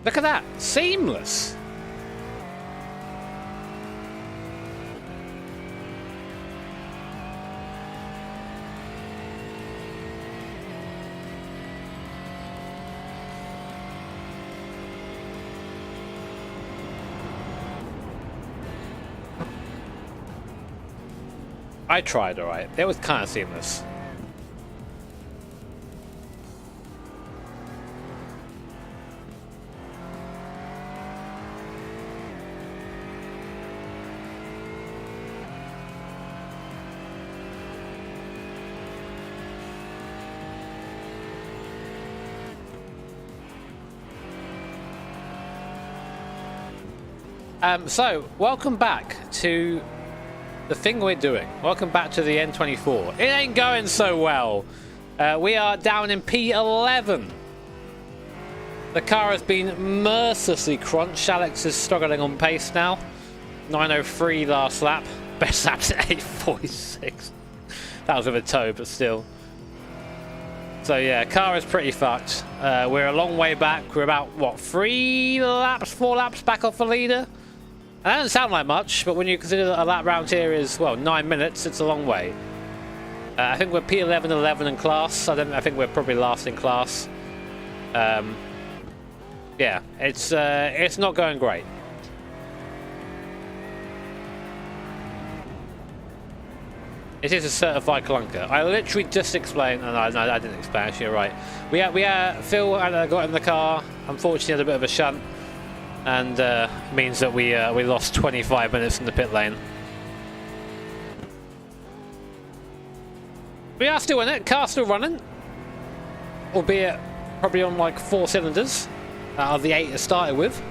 Look at that. Seamless. I tried, alright. It was kind of seamless. So, welcome back to the thing we're doing. Welcome back to the N24. It ain't going so well. We are down in P11. The car has been mercilessly crunched. Alex is struggling on pace now. 9:03 last lap. Best lap's at 8:46. That was with a toe, but still. So yeah, car is pretty fucked. We're a long way back. We're about, what, 4 laps back off the leader? That doesn't sound like much, but when you consider that a lap round here is, well, 9 minutes, it's a long way. I think we're P11, 11 in class. I think we're probably last in class. Yeah, it's not going great. It is a certified clunker. I literally just explained, and I didn't explain. Actually, you're right. Phil got in the car. Unfortunately, had a bit of a shunt. And means that we lost 25 minutes in the pit lane. We are still in it. Car's still running, albeit probably on like 4 cylinders out of the 8 it started with.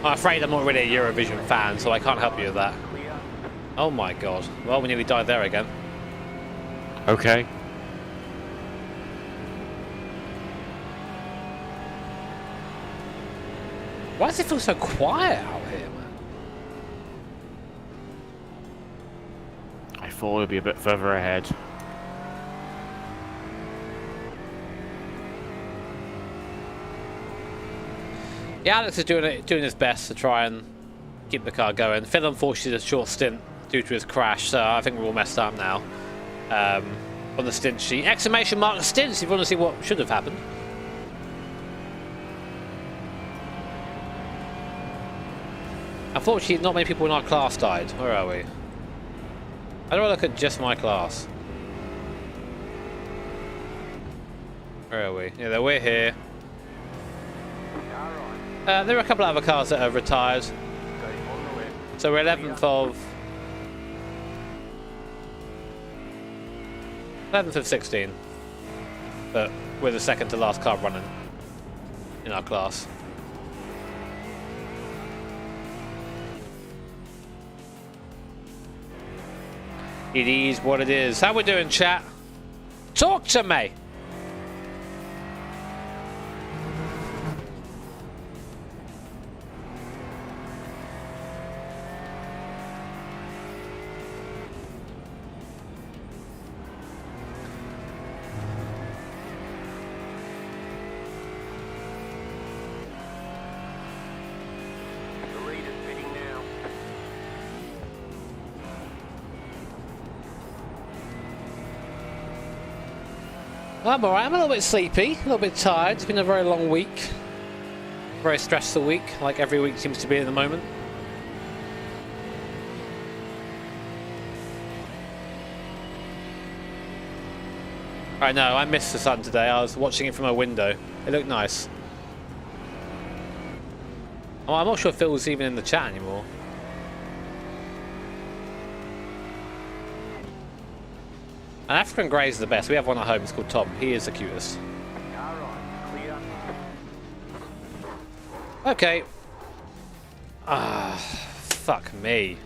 I'm afraid I'm not really a Eurovision fan, so I can't help you with that. Oh my god. Well, we nearly died there again. Okay. Why does it feel so quiet out here, man? I thought it would be a bit further ahead. Yeah, Alex is doing his best to try and keep the car going. Phil unfortunately did a short stint due to his crash, so I think we're all messed up now. On the stint sheet. Exclamation mark stints if you want to see what should have happened. Unfortunately, not many people in our class died. Where are we? How do I look at just my class? Where are we? Yeah, we're here. There are a couple of other cars that are retired. So we're 11th of 16. But we're the second to last car running in our class. It is what it is. How we doing, chat? Talk to me! I'm alright, I'm a little bit sleepy, a little bit tired. It's been a very long week. Very stressful week, like every week seems to be at the moment. I know, I missed the sun today. I was watching it from a window. It looked nice. Oh, I'm not sure if Phil's even in the chat anymore. And African Grey is the best. We have one at home. It's called Tom. He is the cutest. Okay. Ah, fuck me.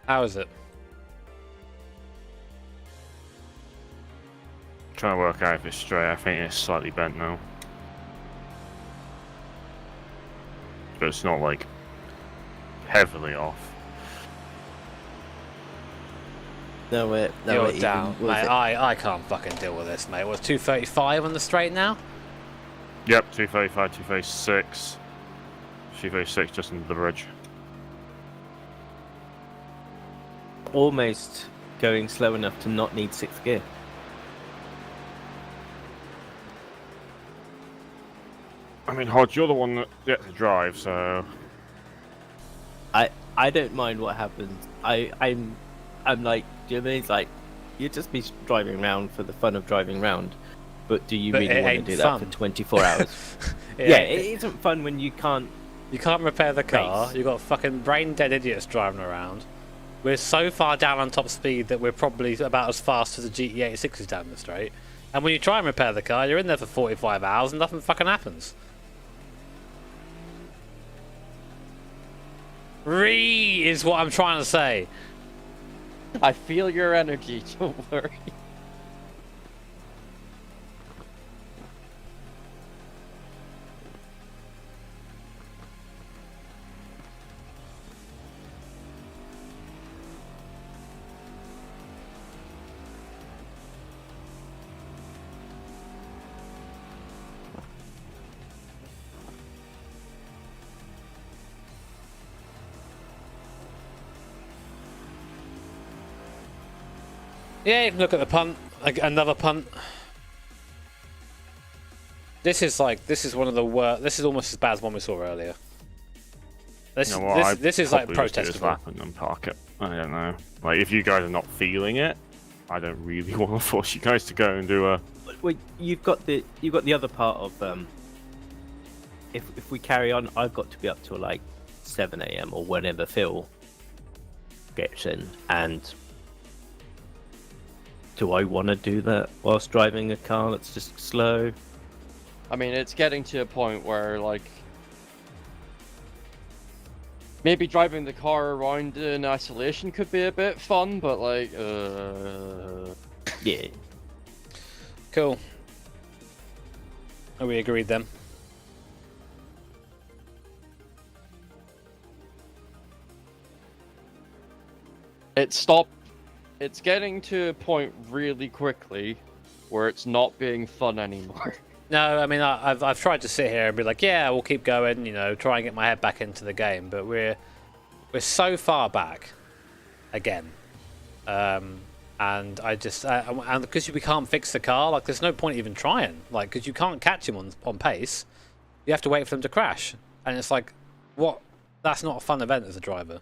How is it? Trying to work out if it's straight. I think it's slightly bent now. But it's not like heavily off. No, You're it down. even, Mate, I can't fucking deal with this, mate. What's 235 on the straight now? Yep, 235, 236. 236 just under the bridge. almost going slow enough to not need 6th gear. I mean, Hodge, you're the one that gets to drive, so... I don't mind what happens. I'm like, Jimmy's like, you just be driving around for the fun of driving around, but do you really want to do that for 24 hours? It isn't fun when you can't... You can't repair the car. race. You've got fucking brain-dead idiots driving around. We're so far down on top speed that we're probably about as fast as the GT86 is down the straight. And when you try and repair the car, you're in there for 45 hours and nothing fucking happens. Is what I'm trying to say. I feel your energy, don't worry. Yeah, you can look at the punt. Another punt. This is one of the worst. This is almost as bad as one we saw earlier. This is like protestable. And then park it. I don't know. Like, if you guys are not feeling it, I don't really want to force you guys to go and do a... Well, you've got the other part of if we carry on, I've got to be up till like 7 AM or whenever Phil gets in, and do I want to do that whilst driving a car that's just slow? I mean, it's getting to a point where, like, maybe driving the car around in isolation could be a bit fun, but, like, Yeah. Cool. Are we agreed then? It's getting to a point really quickly where it's not being fun anymore. No, I mean I've tried to sit here and be like, yeah, we'll keep going, you know, try and get my head back into the game, but we're so far back again, and I just and because we can't fix the car, like there's no point even trying, like because you can't catch him on pace, you have to wait for them to crash, and it's like, what? That's not a fun event as a driver.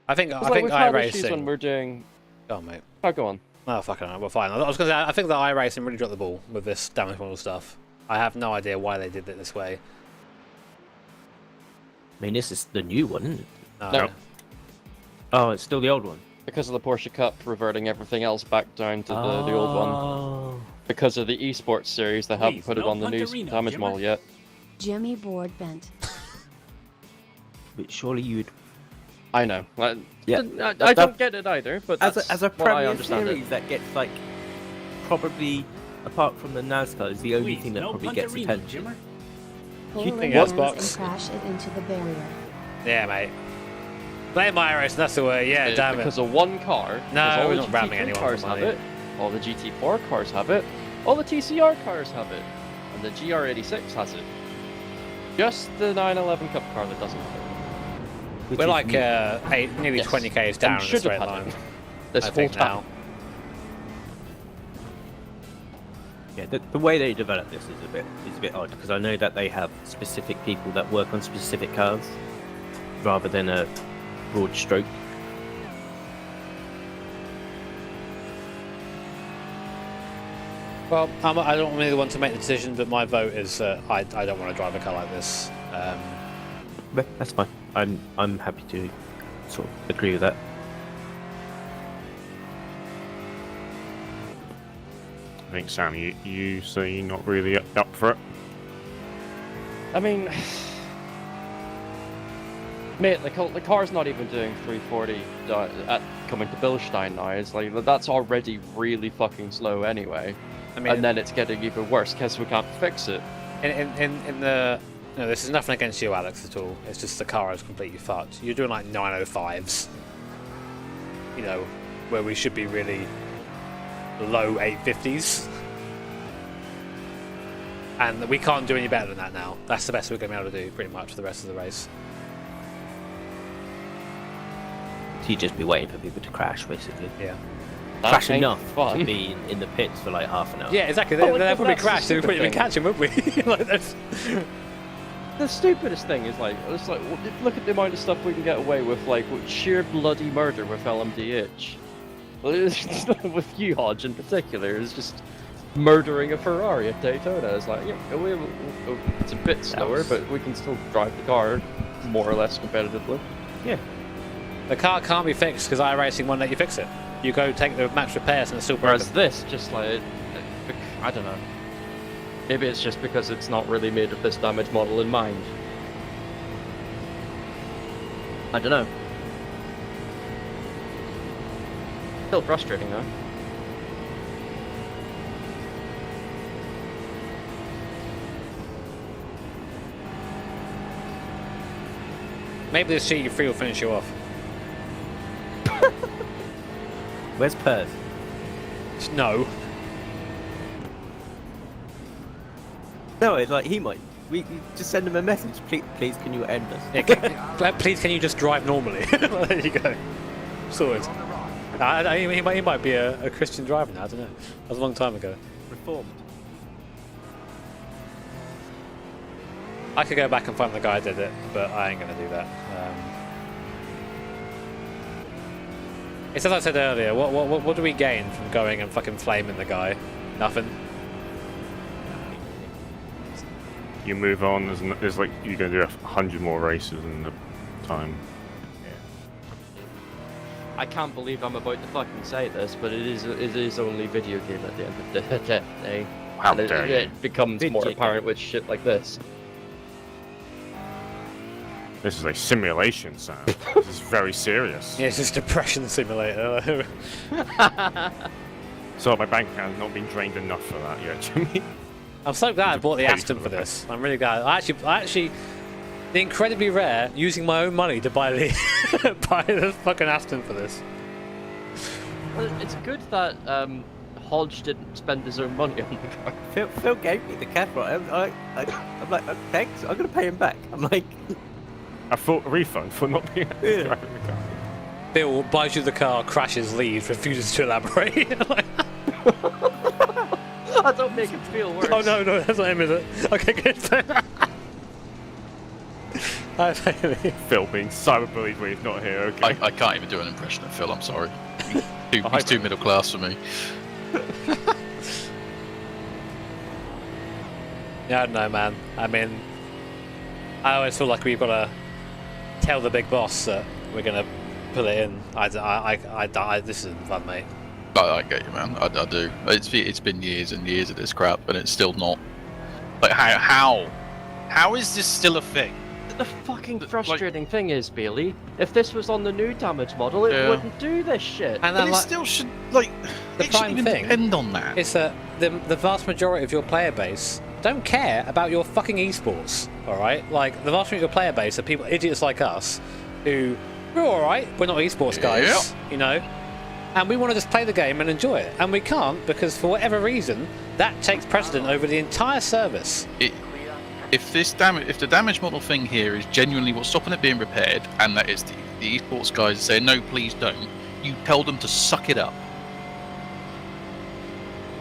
I think we've had issues iRacing. when we're doing. Go on, mate. Oh, go on. Oh, fucking hell, we're fine. I was going to say, I think that iRacing really dropped the ball with this damage model stuff. I have no idea why they did it this way. I mean, this is the new one, isn't it? No. Oh, it's still the old one. Because of the Porsche Cup reverting everything else back down to the old one. Because of the esports series, they haven't put it on the new damage model yet. Jimmy broadbent. But surely you'd... I know. Yeah. I don't get it either, but that's as a what I Premier understand Series it. that gets like probably apart from the NASCAR is the only thing that probably gets attention. Pull think the that's lines box? and crash it into the barrier. Yeah, mate. Blame iRacing, that's the way. Yeah, damn it. Because of one car. No, because all we're the not ramming GT3 anyone cars for have money. it. All the GT4 cars have it. All the TCR cars have it. And the GR86 has it. Just the 911 Cup car that doesn't have it. We're like nearly Yes. 20 k's And down in a should have straight had line. it this I whole think time. now. Yeah, the way they develop this is a bit odd because I know that they have specific people that work on specific cars rather than a broad stroke. Well, I don't really want to make the decision, but my vote is I don't want to drive a car like this. But that's fine. I'm happy to sort of agree with that. I think, Sam, you say you're not really up for it. I mean, Mate, the car's not even doing 340 at coming to Bilstein now. It's like that's already really fucking slow anyway. I mean, and then it's getting even worse because we can't fix it. In the no, this is nothing against you, Alex, at all. It's just the car is completely fucked. You're doing like 905s, you know, where we should be really low 850s, and we can't do any better than that now. That's the best we're going to be able to do, pretty much, for the rest of the race. You'd just be waiting for people to crash, basically. Yeah. Crash enough to be in the pits for like half an hour. Yeah, exactly. They'll probably crash, so we wouldn't even catch them, would we? Like, that's... The stupidest thing is like, it's like, look at the amount of stuff we can get away with, like with sheer bloody murder with LMDH. With you, Hodge, in particular, is just murdering a Ferrari at Daytona. It's like, yeah, it's a bit slower, but we can still drive the car more or less competitively. Yeah. The car can't be fixed because iRacing won't let you fix it. You go take the match repairs and it's still broken. Whereas this, just like, I don't know. Maybe it's just because it's not really made with this damage model in mind. I don't know. Still frustrating though. Maybe this GT3 will finish you off. Where's Perth? No. No, it's like he might. We just send him a message. Please, can you end us? Yeah, please, can you just drive normally? There you go. Sorted. He might be a Christian driver now. I don't know. That was a long time ago. Reformed. I could go back and find the guy who did it, but I ain't gonna do that. It's as I said earlier. What do we gain from going and fucking flaming the guy? Nothing. You move on. There's like you're going to do 100 more races in the time. I can't believe I'm about to fucking say this, but it is only video game at the end of the day. How and dare you. it becomes more apparent with shit like this. This is a simulation, Sam. This is very serious. Yeah, it's just a depression simulator. So my bank account has not been drained enough for that yet, Jimmy. I'm so glad I bought the Aston for this. I'm really glad. I actually, the incredibly rare, using my own money to buy the buy the fucking Aston for this. Well, it's good that Hodge didn't spend his own money on the car. Phil gave me the cash for it. I'm like, thanks. I'm gonna pay him back. I'm like, A full refund for not being able to drive the car. Bill buys you the car, crashes, leaves, refuses to elaborate. Like, I don't make it feel worse. oh no, that's not him, is it? Okay, good. Phil being cyberbullied when he's not here. Okay. I can't even do an impression of Phil. I'm sorry. He's too middle class for me. Yeah, I don't know, man. I mean, I always feel like we've got to tell the big boss that we're gonna pull it in. This isn't fun, mate. I get you, man. I do. It's been years and years of this crap, and it's still not. Like how is this still a thing? The fucking frustrating thing is, Bailey, if this was on the new damage model, it wouldn't do this shit. And But it still should, like, the it shouldn't prime even thing depend on that. It's that the vast majority of your player base don't care about your fucking esports, alright? Like, the vast majority of your player base are people, idiots like us, who, we're alright, we're not esports guys, you know? And we want to just play the game and enjoy it. And we can't, because for whatever reason, that takes precedent over the entire service. If the damage model thing here is genuinely what's stopping it being repaired, and that it's the esports guys saying no, please don't, you tell them to suck it up.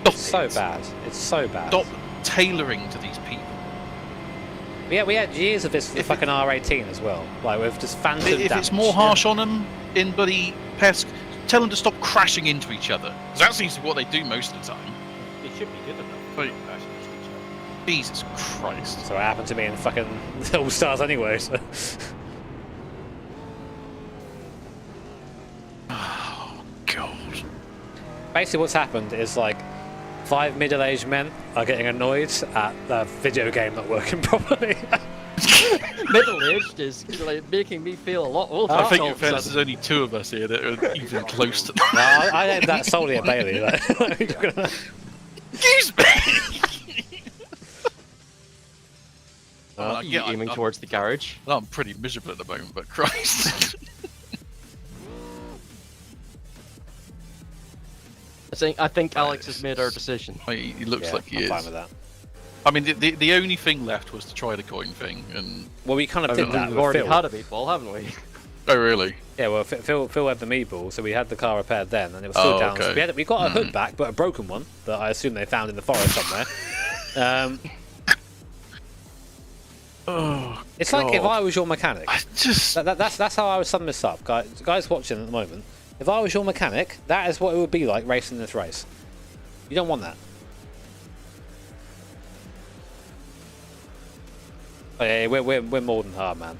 It's so bad. It's so bad. Stop tailoring to these people. Yeah, we had years of this for the fucking R18 as well. Like, with just phantom damage. If it's more harsh on them in bloody PESC, tell them to stop crashing into each other. Because that seems to be what they do most of the time. it should be good enough. Like, Jesus Christ. So it happened to me in fucking All Stars anyway, so. Oh, God. Basically what's happened is, like, 5 middle-aged men are getting annoyed at the video game not working properly. Middle-aged is like making me feel a lot older. I think all in of a fairness, sudden. there's only 2 of us here that are even close to. No, I aimed that solely at Bailey. Excuse me. You aiming towards the garage. I'm pretty miserable at the moment, but Christ. I think Alex has made our decision. He looks like he I'm is. fine with that. I mean, the only thing left was to try the coin thing, and Well, we kind of did that We've with already Phil. had a meatball, haven't we? oh really? Yeah, well, Phil had the meatball, so we had the car repaired then, and it was still Oh, down. okay. So we got a hood back, but a broken one that I assume they found in the forest somewhere. Oh, It's like if I was your mechanic. I just That's how I would sum this up, guys watching at the moment. If I was your mechanic, that is what it would be like racing this race. You don't want that. Oh, yeah, we're more than hard, man.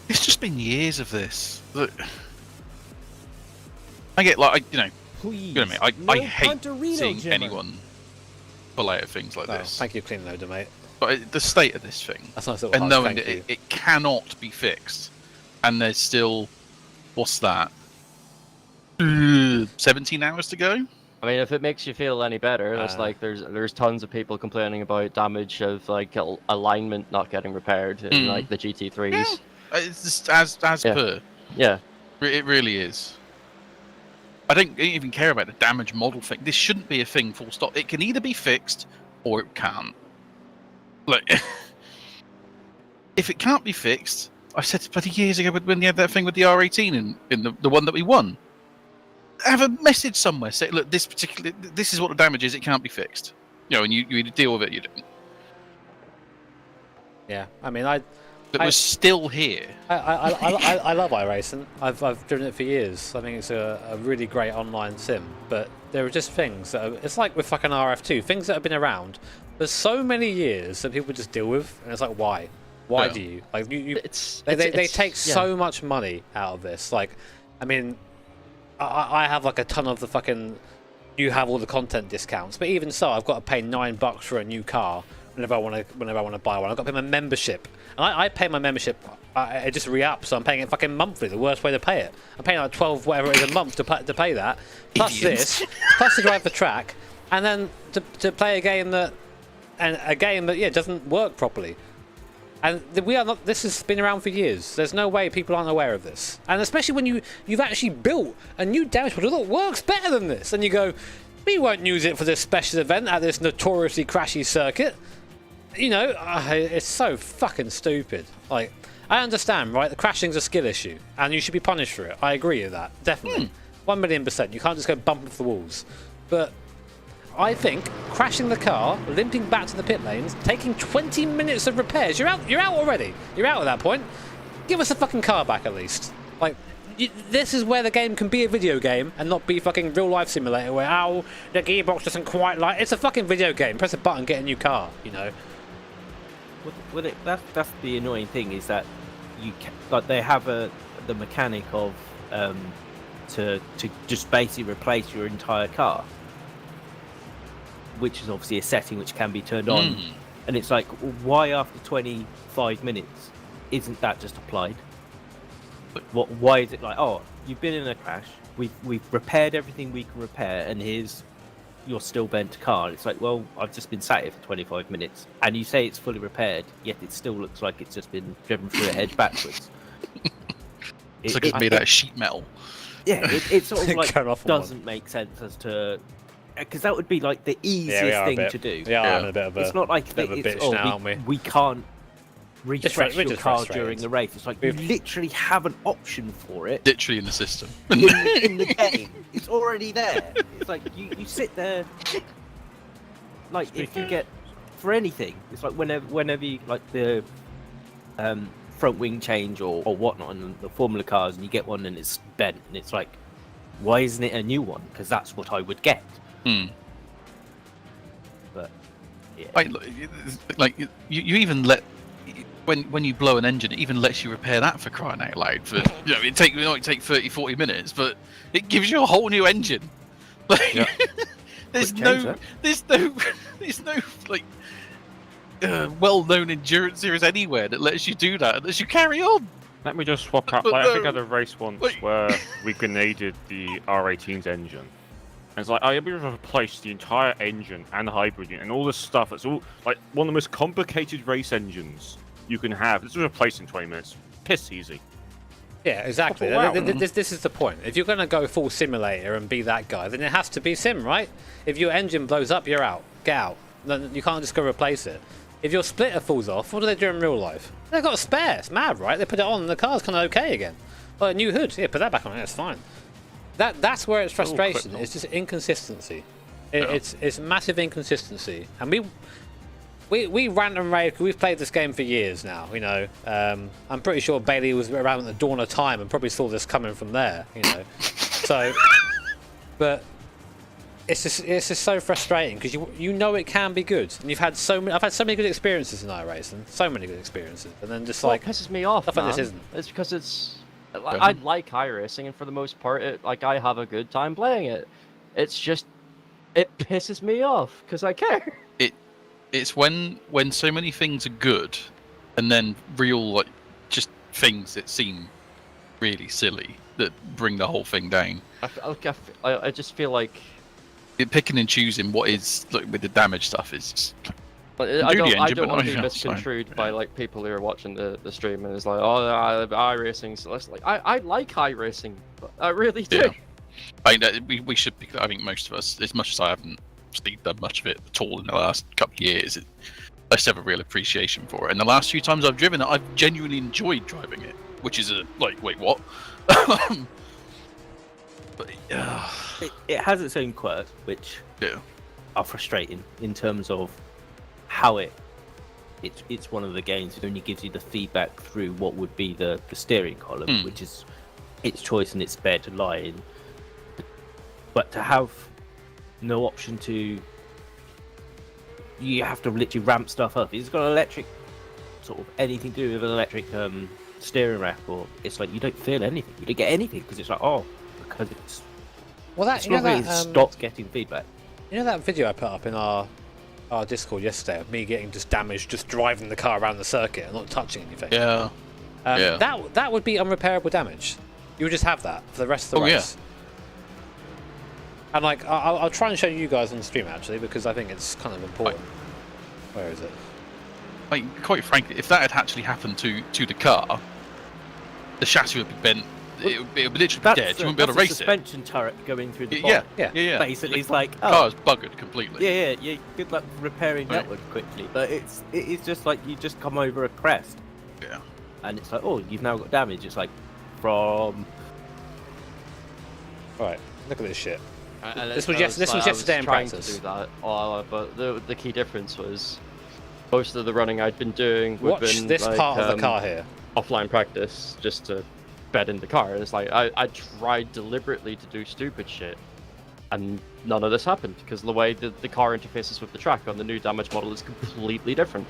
it's just been years of this. Look, I get like Please. you know what I mean? I hate seeing Jimmer. anyone pull out things like Oh, this. thank you, clean loader, mate. But the state of this thing, That's a nice little and hug, knowing thank that you. it cannot be fixed, and there's still, what's that? 17 hours to go. I mean, if it makes you feel any better, that's like there's tons of people complaining about damage of like alignment not getting repaired in like the GT3s. Yeah. It's just as per. Yeah. It really is. I don't even care about the damage model thing. This shouldn't be a thing, full stop. It can either be fixed or it can't. Like, if it can't be fixed, I said it bloody years ago when they had that thing with the R18 in the one that we won. Have a message somewhere, say, look, this is what the damage is, it can't be fixed. You know, and you either deal with it or you don't. Yeah, I mean, I We're still here. I love iRacing. I've driven it for years. I think it's a really great online sim. But there are just things that it's like with fucking RF2, things that have been around for so many years that people just deal with, and it's like, why? Why do you like they take so much money out of this? Like, I mean, I have like a ton of the fucking you have all the content discounts, but even so, I've got to pay $9 for a new car whenever I want to buy one. I've got to pay my membership, and I pay my membership. It just re-ups, so I'm paying it fucking monthly. The worst way to pay it. I'm paying like 12 whatever it is a month to pay that, plus this, plus to drive the track, and then to play a game that doesn't work properly. And we are not. This has been around for years. There's no way people aren't aware of this. And especially when you've actually built a new damage model that works better than this, and you go, we won't use it for this special event at this notoriously crashy circuit. You know, it's so fucking stupid. Like, I understand, right? The crashing's a skill issue, and you should be punished for it. I agree with that, definitely, 1,000,000%. You can't just go bump off the walls. But I think crashing the car, limping back to the pit lanes, taking 20 minutes of repairs. You're out already. You're out at that point. Give us a fucking car back at least. Like, this is where the game can be a video game and not be fucking real life simulator where the gearbox doesn't quite like. It's a fucking video game. Press a button, get a new car. You know. Well, that's the annoying thing is that they have the mechanic of to just basically replace your entire car, which is obviously a setting which can be turned on, and it's like, why after 25 minutes isn't that just applied? Why is it like, oh, you've been in a crash, we've repaired everything we can repair, and here's your still bent car? It's like, well, I've just been sat here for 25 minutes, and you say it's fully repaired, yet it still looks like it's just been driven through a hedge backwards. It's like it's made out of sheet metal. Yeah, it sort of like Turn off doesn't make sense as to, because that would be like the easiest thing to do. Yeah, I'm a bit of a. It's not like bit of a bitch now, aren't we? We can't refresh we're your just car frustrated. during the race. It's like you literally have an option for it Literally in the system. in the game. It's already there. It's like you sit there. Like if you get for anything, it's like whenever you like the front wing change or whatnot in the Formula cars, and you get one and it's bent, and it's like, why isn't it a new one? Because that's what I would get. But yeah, like you even let when you blow an engine, it even lets you repair that, for crying out loud. For it might take 30-40 minutes, but it gives you a whole new engine. Like, There's Could change no, that. there's no like well-known endurance series anywhere that lets you do that unless you carry on. Let me just swap out. But Like, I think I had no, a race once like- where we grenaded the R18's engine. And it's like, I able to replace the entire engine and the hybrid unit and all this stuff. It's all like one of the most complicated race engines you can have. This was replaced in 20 minutes. Piss easy. Yeah, exactly. Oh, wow. This is the point. If you're going to go full simulator and be that guy, then it has to be sim, right? If your engine blows up, you're out. Get out. Then you can't just go replace it. If your splitter falls off, what do they do in real life? They've got a spare. It's mad, right? They put it on and the car's kind of okay again. Well, a new hood. Yeah, put that back on. That's fine. That's where it's frustration. It's just inconsistency. It's massive inconsistency. And we rant and rave. We've played this game for years now. You know, I'm pretty sure Bailey was around at the dawn of time and probably saw this coming from there. You know, so but it's just so frustrating because you know it can be good, and I've had so many good experiences in iRacing, so many good experiences, and then just like what pisses me off, stuff man, like this isn't. it's because I like iRacing, and for the most part, I have a good time playing it. It's just it pisses me off because I care. It's when so many things are good, and then real like just things that seem really silly that bring the whole thing down. I just feel like Picking and choosing what is like with the damage stuff is just. I Do the don't engine, but want to not be enough, so, misconstrued by like people who are watching the stream and it's like, oh, iRacing's like I like iRacing, but I really do. Yeah. We should. I think most of us, as much as I haven't done much of it at all in the last couple of years, I just have a real appreciation for it. And the last few times I've driven it, I've genuinely enjoyed driving it, which is wait, what? But It has its own quirks, which yeah. are frustrating in terms of how it's one of the games that only gives you the feedback through what would be the steering column, which is its choice and it's spare to lie in. But to have no option to, you have to literally ramp stuff up. It's got an electric, sort of anything to do with an electric steering rack, or it's like you don't feel anything, you don't get anything because it's like, oh, because it's Well, that it's you know not really that stopped getting feedback. you know that video I put up in our Discord yesterday of me getting just damaged, just driving the car around the circuit and not touching anything. Yeah. That would be unrepairable damage. You would just have that for the rest of the race. And like, I'll try and show you guys on the stream actually because I think it's kind of important. Where is it? Like, quite frankly, if that had actually happened to the car, the chassis would be bent. It would literally be dead. You wouldn't be able to race it. Suspension turret going through the Yeah, bottom. yeah. Basically, it's like, The car's buggered completely. yeah. Good luck repairing that one quickly. But it is just like you just come over a crest, Yeah. and it's like, oh, you've now got damage. It's like from Right, look at this shit. And This was I yesterday in trying practice. to do that, but the key difference was most of the running I'd been doing would Watch been this like, part of the car here. offline practice just to bed in the car. And it's like I tried deliberately to do stupid shit, and none of this happened because the way the car interfaces with the track on the new damage model is completely different.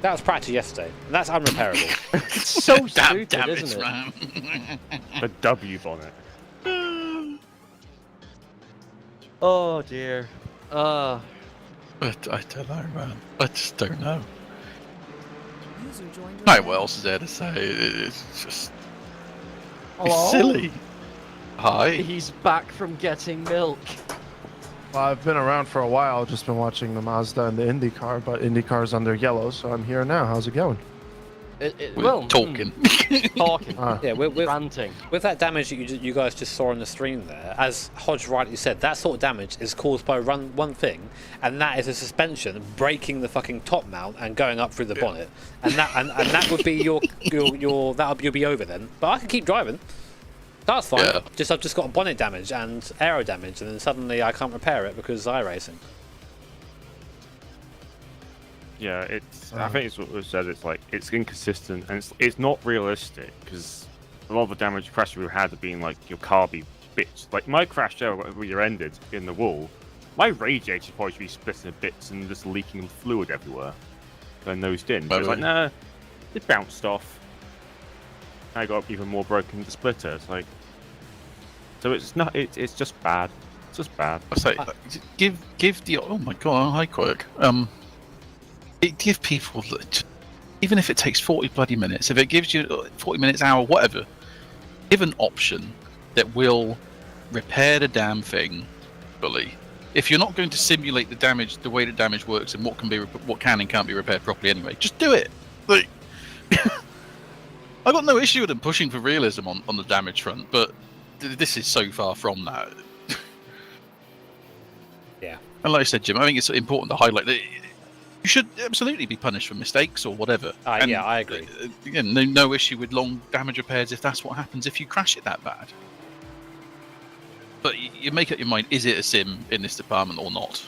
That was practice yesterday. And that's unrepairable. It's so Damn stupid, damage, isn't it? man. The W bonnet. Oh dear. But I don't know, man. I just don't know. Right, what else is there to say? It's just it's silly. Hi. He's back from getting milk. Well, I've been around for a while, just been watching the Mazda and the IndyCar, but IndyCar's under yellow, so I'm here now. How's it going? We're talking. Talking. Yeah, with Ranting. that damage that you guys just saw on the stream there, as Hodge rightly said, that sort of damage is caused by one thing, and that is a suspension breaking the fucking top mount and going up through the bonnet, and that would be you'll be over then. But I can keep driving. That's fine. Yeah. I've just got bonnet damage and aero damage, and then suddenly I can't repair it because iRacing. Yeah, I think it's what was said. It's like it's inconsistent and it's not realistic because a lot of the damage crash we've had have been like your car be bits. Like my crash there where you ended in the wall, my radiator probably should be split into bits and just leaking fluid everywhere. And nosed in. But it's like nah, it bounced off. I got even more broken than the splitter. It's like so it's not. It's just bad. It's just bad. I say, give the. Oh my god, hi Quirk. Give people, even if it takes 40 bloody minutes, if it gives you 40 minutes, hour, whatever, give an option that will repair the damn thing fully. If you're not going to simulate the damage, the way the damage works, and what can and can't be repaired properly anyway, just do it. Like, I got no issue with them pushing for realism on the damage front, but this is so far from that. Yeah. And like I said, Jim, I think it's important to highlight that you should absolutely be punished for mistakes or whatever. Yeah, I agree. Again, no issue with long damage repairs if that's what happens if you crash it that bad. But you make up your mind, is it a sim in this department or not?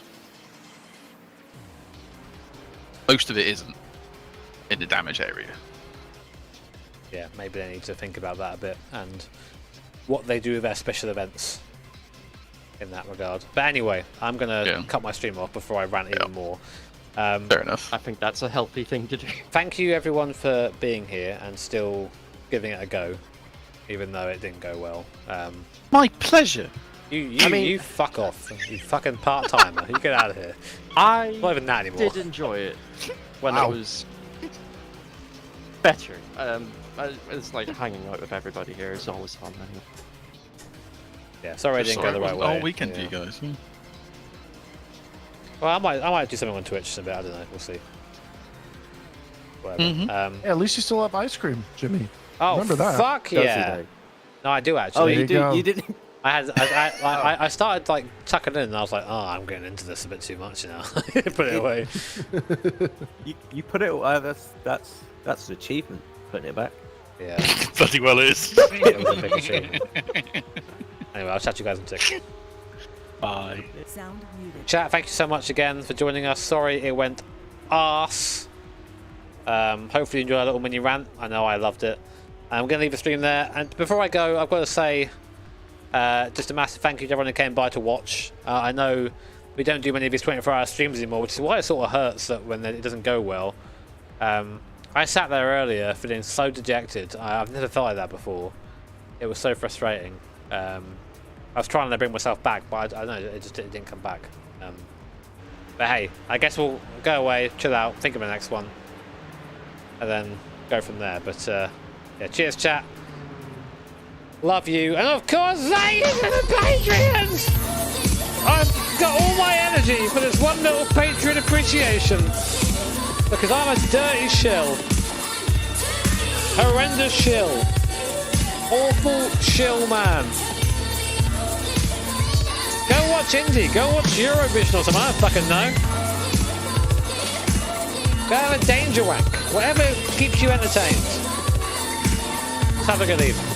Most of it isn't in the damage area. Yeah, maybe they need to think about that a bit and what they do with their special events in that regard. But anyway, I'm going to cut my stream off before I rant even more. Fair enough. I think that's a healthy thing to do. Thank you everyone for being here and still giving it a go, even though it didn't go well. My pleasure. You fuck off, you fucking part-timer. You get out of here. I Not even that anymore. did enjoy it when it was better. It's like hanging out with everybody here is always fun. Anyway. Yeah, sorry I didn't go the right way. All weekend for you guys. Well, I might do something on Twitch in a bit. I don't know. We'll see. Whatever. Yeah, at least you still have ice cream, Jimmy. Oh, remember that? Fuck yeah! No, I do Oh, actually. you didn't. I started like tucking in, and I was like, oh, I'm getting into this a bit too much now. Put it away. You put it. That's an achievement. Putting it back. Yeah. Bloody well it is. It was a big achievement. Anyway, I'll chat to you guys in a tick. Bye. Sound muted. Chat, thank you so much again for joining us. Sorry it went arse. Hopefully you enjoyed a little mini rant. I know I loved it. I'm going to leave the stream there. And before I go, I've got to say just a massive thank you to everyone who came by to watch. I know we don't do many of these 24-hour streams anymore, which is why it sort of hurts that when it doesn't go well. I sat there earlier feeling so dejected. I've never felt like that before. It was so frustrating. I was trying to bring myself back, but I don't know, it didn't come back. But hey, I guess we'll go away, chill out, think of the next one, and then go from there. But yeah, cheers, chat. Love you, and of course, thank you to the Patreons! I've got all my energy for this one little Patreon appreciation. Because I'm a dirty shill. Horrendous shill. Awful shill man. Go watch Indie. Go watch Eurovision or something. I don't fucking know. Go have a danger wank. Whatever keeps you entertained. Let's have a good evening.